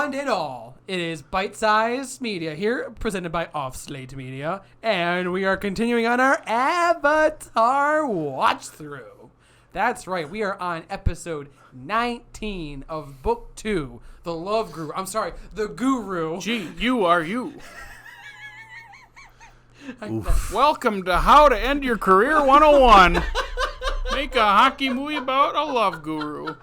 one and all. It is Bite-Size Media here, presented by Slate Media, and we are continuing on our Avatar watch-through. That's right, we are on episode 19 of Book 2, The Love Guru. I'm sorry, The Guru. Gee, you are you. Welcome to How to End Your Career 101. Make a hockey movie about a love guru.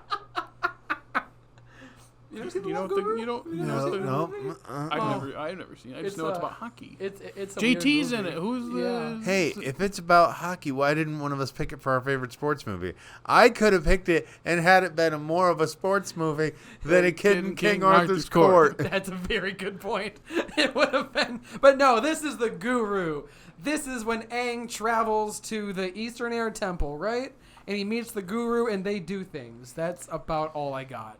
You never seen The Love Guru? No. I've never seen it. I just know it's about hockey. It's a JT's weird in movie. it. Who's the... Hey, if it's about hockey, why didn't one of us pick it for our favorite sports movie? I could have picked it and had it been more of a sports movie than A Kid in King Arthur's Court. That's a very good point. It would have been. But no, this is the Guru. This is when Aang travels to the Eastern Air Temple, right? And he meets the Guru and they do things. That's about all I got.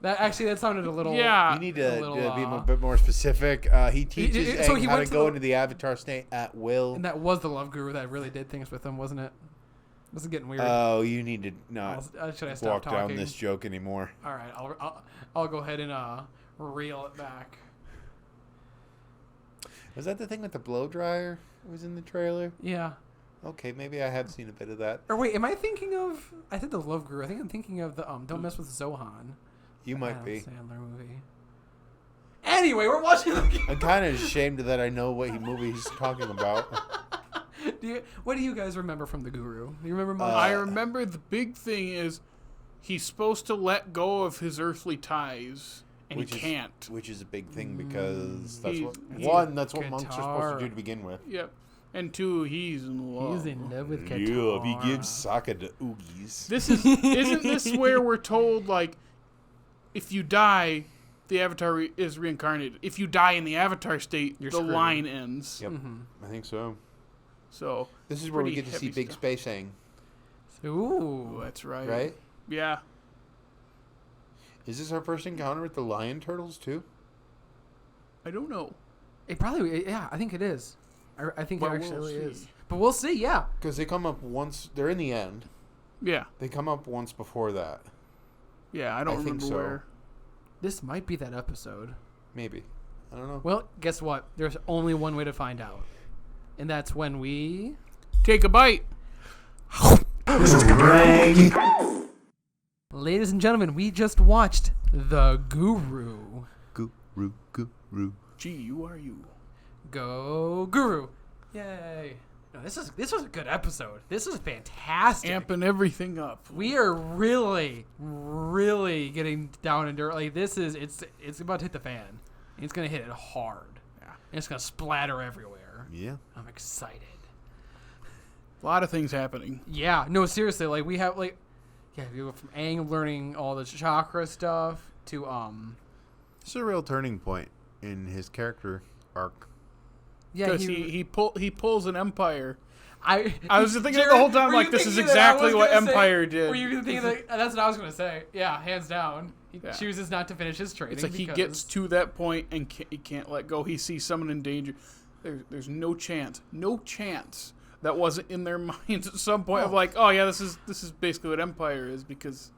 That sounded a little... Yeah. You need to be a bit more specific. He teaches Aang how to go into the Avatar state at will. And that was the Love Guru that really did things with him, wasn't it? This is getting weird. Oh, you need to not should I stop walk talking? down this joke anymore. All right, I'll go ahead and reel it back. Was that the thing with the blow dryer? It was in the trailer? Yeah. Okay, maybe I have seen a bit of that. Or wait, am I thinking of... I said the Love Guru. I think I'm thinking of the Don't Mess with Zohan. You might be. Sandler movie. Anyway, we're watching the... I'm kind of ashamed that I know what movie he's talking about. What do you guys remember from the Guru? Do you remember? I remember the big thing is he's supposed to let go of his earthly ties, and he can't. Which is a big thing because that's that's what monks are supposed to do to begin with. Yep. And two, he's in love. He's in love with Katara. Yeah, he gives Sokka to Oogies. Isn't this where we're told, like, if you die, the Avatar is reincarnated. If you die in the Avatar state, the screwed. line ends. Yep, I think so. So this is where we get to see Big Space Aang. Ooh, that's right. Right? Yeah. Is this our first encounter with the lion turtles too? I don't know. It probably, yeah, I think it is. I think it actually we'll is. But we'll see, yeah. Because they come up once. They're in the end. Yeah. They come up once before that. Yeah, I don't remember think so. where. This might be that episode. Maybe. I don't know. Well, guess what? There's only one way to find out. And that's when we... Take a bite. Ladies and gentlemen, we just watched The Guru. Guru. Gee, you are you. Go Guru. Yay. No, this was a good episode. This was fantastic. Amping everything up. We are really, really getting down and dirty. Like it's about to hit the fan. It's gonna hit it hard. Yeah. And it's gonna splatter everywhere. Yeah. I'm excited. A lot of things happening. Yeah. No, seriously. Like we have we go from Aang learning all the chakra stuff to It's a real turning point in his character arc. Yeah, because he pulls an empire. I was thinking the whole time, like, this is exactly what Empire did. Were you thinking that's what I was going to say? Yeah, hands down. He chooses not to finish his training. It's like he gets to that point and he can't let go. He sees someone in danger. There's no chance that wasn't in their minds at some point of like, oh yeah, this is basically what Empire is, because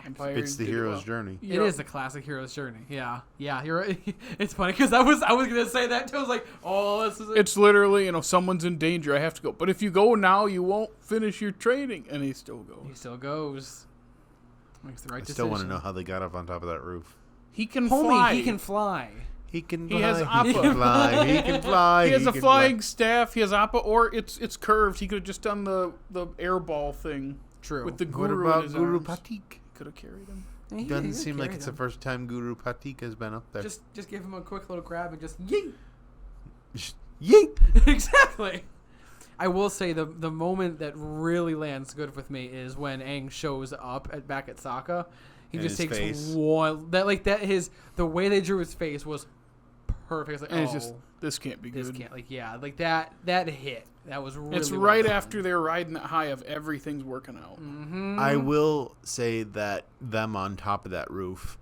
Empire. It's the hero's journey. It is the classic hero's journey. Yeah, you're right. It's funny because I was gonna say that too. I was like, oh, this is. It's literally, someone's in danger. I have to go. But if you go now, you won't finish your training, and he still goes. He still goes. Makes the right decision. I still want to know how they got up on top of that roof. He can fly. He can fly. He can fly. He has Appa. He can fly. He can fly. He has a flying staff. He has Appa, or it's curved. He could have just done the air ball thing. True. With the What Guru about in his Guru arms. Patik? Could have carried him. He Doesn't seem like it's the first time Guru Patik has been up there. Just give him a quick little grab and just yeet. Yeet! Exactly. I will say the moment that really lands good with me is when Aang shows up back at Sokka. He just takes one the way they drew his face was perfect. It's like, and it's just, this can't be good. This can't, that hit. That was really It's right after they're riding that high of everything's working out. Mm-hmm. I will say that them on top of that roof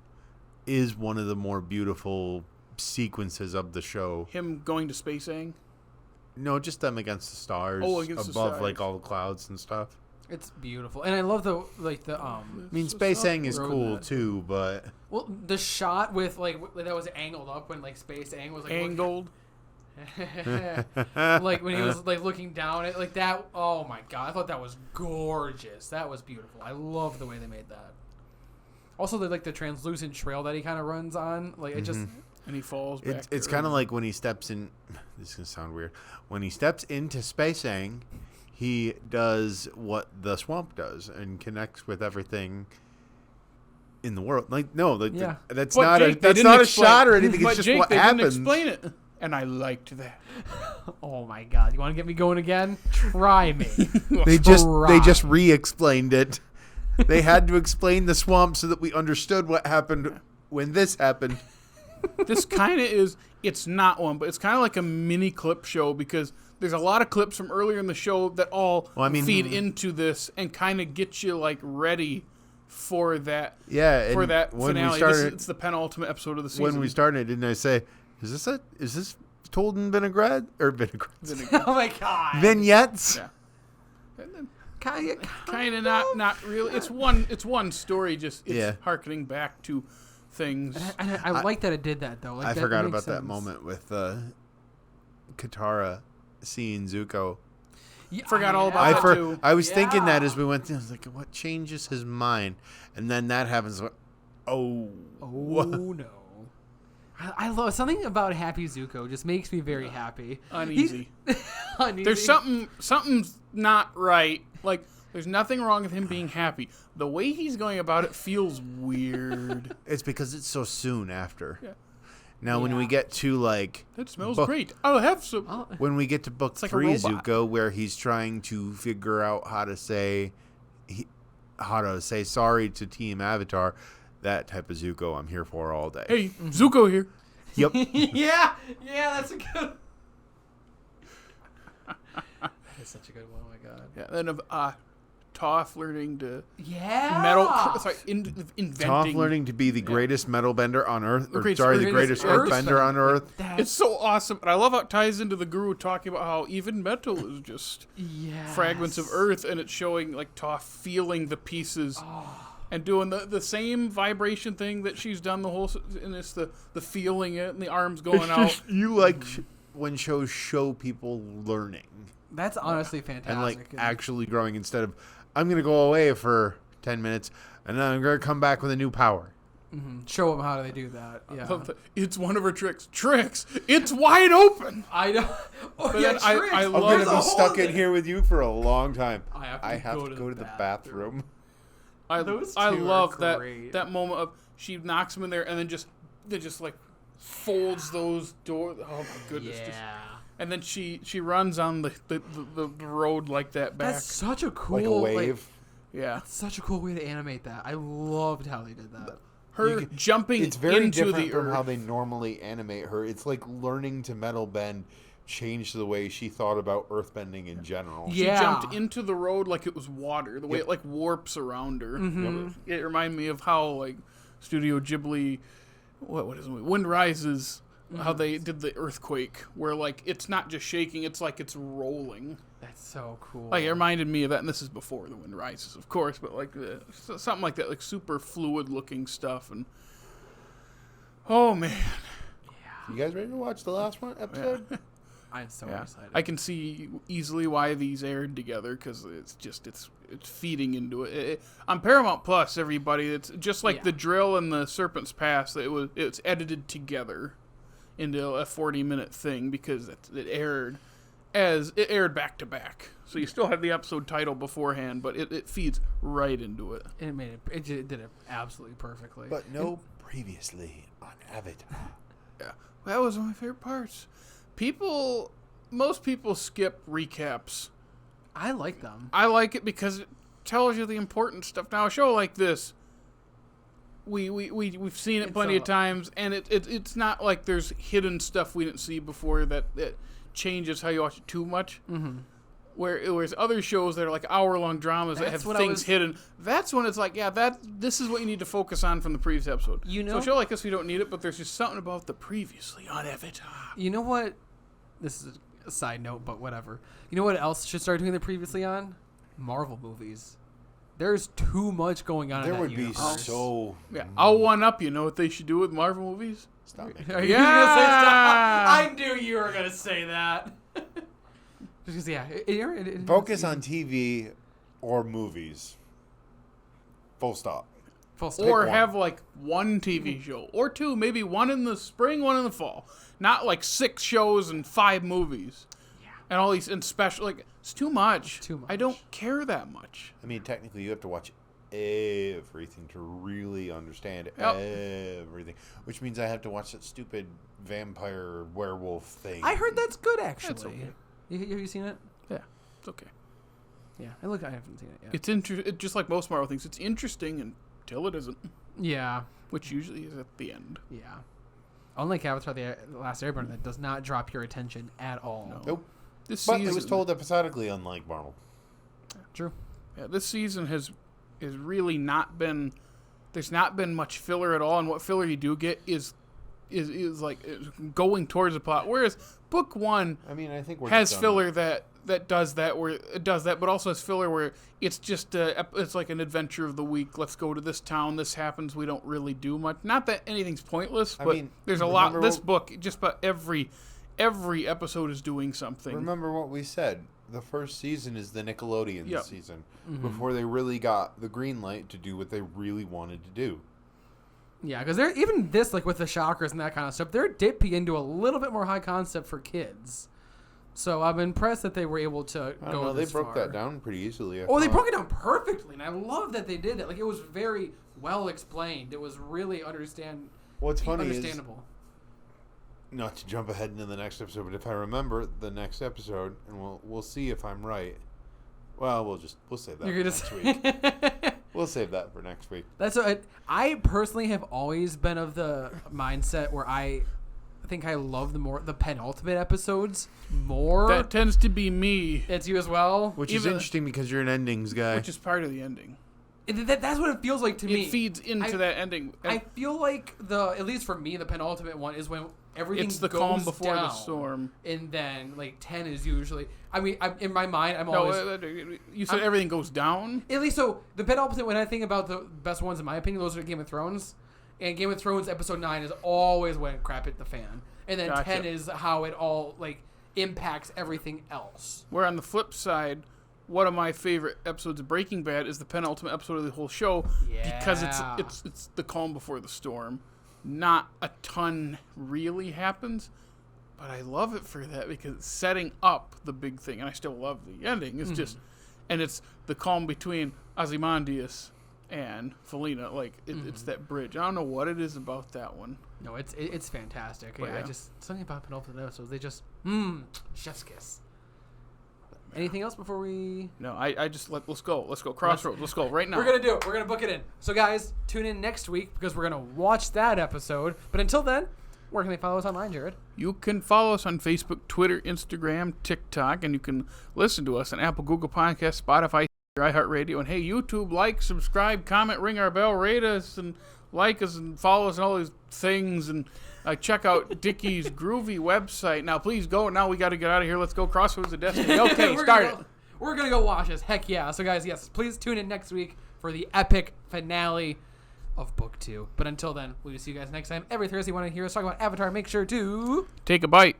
is one of the more beautiful sequences of the show. Him going to space Aang? No, just them against the stars. Oh, against the above stars. like all the clouds and stuff. It's beautiful, and I love the I mean, Space Aang is road cool that- too, but Well, the shot with that was angled up when Space Aang was Angled. like when he was looking down at that. Oh my god, I thought that was gorgeous. That was beautiful. I love the way they made that. Also, the translucent trail that he kind of runs on, it just. And he falls back. it's kind of like when he steps in. This is gonna sound weird. When he steps into Space Aang, he does what the swamp does and connects with everything in the world. That's But not Jake, a shot or anything. It's But just Jake, what they happens. didn't explain it, and I liked that. Oh my god, you want to get me going again? Try me. They just re-explained it. They had to explain the swamp so that we understood what happened when this happened. This kind of is. It's not one, but it's kind of like a mini clip show because there's a lot of clips from earlier in the show that all feed into this and kind of get you ready for that. Yeah, for that when finale. we started, It's the penultimate episode of the season. when we started, didn't I say, is this told in vinaigrette or vinaigrette? Oh my god. Vignettes? Yeah. And then Kind of not really. It's one story. Just harkening back to things. And I like that it did that though. I forgot about that moment with Katara seeing Zuko. Yeah, Forgot all about that too. I was thinking that as we went through. I was like, what changes his mind? And then that happens. Oh no. I love something about Happy Zuko. Just makes me very happy. Uneasy. Uneasy. There's something's not right. There's nothing wrong with him being happy. The way he's going about it feels weird. It's because it's so soon after. Yeah. Now, when we get to That smells great. I'll have some. When we get to book like a 3, robot. Zuko, where he's trying to figure out how to say sorry to Team Avatar, that type of Zuko I'm here for all day. Hey, Zuko here. Yep. yeah, that's a good. That is such a good one. Oh my god. Yeah. Then of Toph learning to inventing. Toph learning to be the greatest metal bender on Earth, The the greatest greatest earthbender on Earth. It's so awesome, and I love how it ties into the Guru talking about how even metal is just fragments of Earth, and it's showing Toph feeling the pieces and doing the same vibration thing that she's done the whole, and it's the feeling it and the arms going out. You like when shows show people learning. That's honestly fantastic. And actually growing instead of, I'm going to go away for 10 minutes and then I'm going to come back with a new power. Mm-hmm. Show them how do they do that. Yeah. It's one of her tricks. It's wide open. I know. Oh, But yeah, then I tricks. I'm love going to the be stuck in here with you for a long time. I have to go to the bathroom. Those I two love are great. that moment of she knocks him in there and then just folds those doors. Oh my goodness. Yeah. And then she runs on the road like that back. That's such a cool Like a wave. Yeah. Such a cool way to animate that. I loved how they did that. Her jumping It's very into different the from earth. how they normally animate her. It's like learning to metal bend changed the way she thought about earthbending in general. She Yeah. jumped into the road like it was water. The way it warps around her. Mm-hmm. It reminded me of how Studio Ghibli, what is it? Wind Rises. How they did the earthquake, where it's not just shaking, it's it's rolling. That's so cool. It reminded me of that, and this is before the Wind Rises, of course, but something like that, super fluid looking stuff, and oh man, You guys ready to watch the last one episode? yeah. I'm so excited. I can see easily why these aired together because it's feeding into it. On Paramount Plus. Everybody, it's just like The Drill and the Serpent's Pass. It's edited together into a 40-minute thing because it aired back to back. So you still have the episode title beforehand, but it feeds right into it. And it did it absolutely perfectly. But no previously on Avatar. Yeah, that was one of my favorite parts. Most people skip recaps. I like them. I like it because it tells you the important stuff. Now, a show like this, we've seen it plenty of times, and it's not like there's hidden stuff we didn't see before that changes how you watch it too much. Mm-hmm. Whereas other shows that are hour-long dramas that have things hidden, that's when it's this is what you need to focus on from the previous episode. So a show like this, we don't need it, but there's just something about the previously on Avatar. You know what? This is a side note, but whatever. You know what else should start doing the previously on? Marvel movies. There's too much going on There in that would be universe. so. Yeah, I'll one up. You know what they should do with Marvel movies? Stop it. Are you gonna say stop? I knew you were gonna say that. Just 'cause, yeah. Focus on TV or movies. Full stop. Full stop. Or one. have like one TV show or two, maybe one in the spring, one in the fall. Not like 6 shows and 5 movies. Yeah. And all these and special like it's too much. Too much. I don't care that much. I mean, technically, you have to watch everything to really understand Yep. everything. Which means I have to watch that stupid vampire werewolf thing. I heard that's good actually. That's okay. Have you seen it? Yeah, it's okay. Yeah. I haven't seen it yet. It's just like most Marvel things. It's interesting until it isn't, Yeah. which usually is at the end. Yeah. Unlike Avatar: The Last Airbender, that does not drop your attention at all. No. Nope. This But season, it was told episodically, unlike Marvel. True. Yeah, this season has really not been. There's not been much filler at all, and what filler you do get is going towards the plot. Whereas book 1 I mean, I think we're has just done. filler that does that, where it does that, but also has filler where it's just it's like an adventure of the week. Let's go to this town. This happens. We don't really do much. Not that anything's pointless, I but mean, there's a lot. remember This what- book, just about every episode is doing something. Remember what we said. The first season is the Nickelodeon Yep. season. Before they really got the green light to do what they really wanted to do. Yeah, because they're even this, like with the chakras and that kind of stuff, they're dipping into a little bit more high concept for kids. So I'm impressed that they were able to I don't go know. They this broke far. that down pretty easily. I Oh, they thought. broke it down perfectly, and I love that they did that. Like, it was very well explained. It was really What's funny is, understandable. not to jump ahead into the next episode, but if I remember the next episode, and we'll see if I'm right. Well, we'll save that You're for gonna next week. We'll save that for next week. That's what I personally have always been of the mindset where I think I love the penultimate episodes more. That tends to be me, It's you as well. Which is Even- interesting because you're an endings guy. which is part of the ending. That's what it feels like to me. It feeds into that ending. I feel like at least for me, the penultimate one is when everything It's the goes calm before the down, storm. and then like 10 is usually. I mean, in my mind, I'm No, always. you said everything goes down. At least so the penultimate. When I think about the best ones, in my opinion, those are Game of Thrones, and Game of Thrones episode 9 is always when crap hit the fan, and then Gotcha. 10 is how it all like impacts everything else. Where on the flip side, one of my favorite episodes of Breaking Bad is the penultimate episode of the whole show because Yeah. it's the calm before the storm. Not a ton really happens, but I love it for that because it's setting up the big thing, and I still love the ending. It's just, and it's the calm between Ozymandias and Felina. Like it's that bridge. I don't know what it is about that one. No, it's fantastic. But Yeah, I yeah. just something about penultimate episodes. They just chef's kiss. Anything else before we? No, I just let's go Crossroads. Let's go right now. We're gonna do it. We're gonna book it in. So guys, tune in next week because we're gonna watch that episode. But until then, where can they follow us online, Jared? You can follow us on Facebook, Twitter, Instagram, TikTok, and you can listen to us on Apple, Google Podcasts, Spotify, iHeartRadio, and hey, YouTube, like, subscribe, comment, ring our bell, rate us, and like us, and follow us, and all these things, and check out Dickey's groovy website. Now, please go. Now we got to get out of here. Let's go. Crossroads of Destiny. Okay, start it. We're gonna go watch this. Heck yeah! So guys, yes, please tune in next week for the epic finale of Book 2. But until then, we'll see you guys next time. Every Thursday, you want to hear us talk about Avatar, make sure to Take a bite.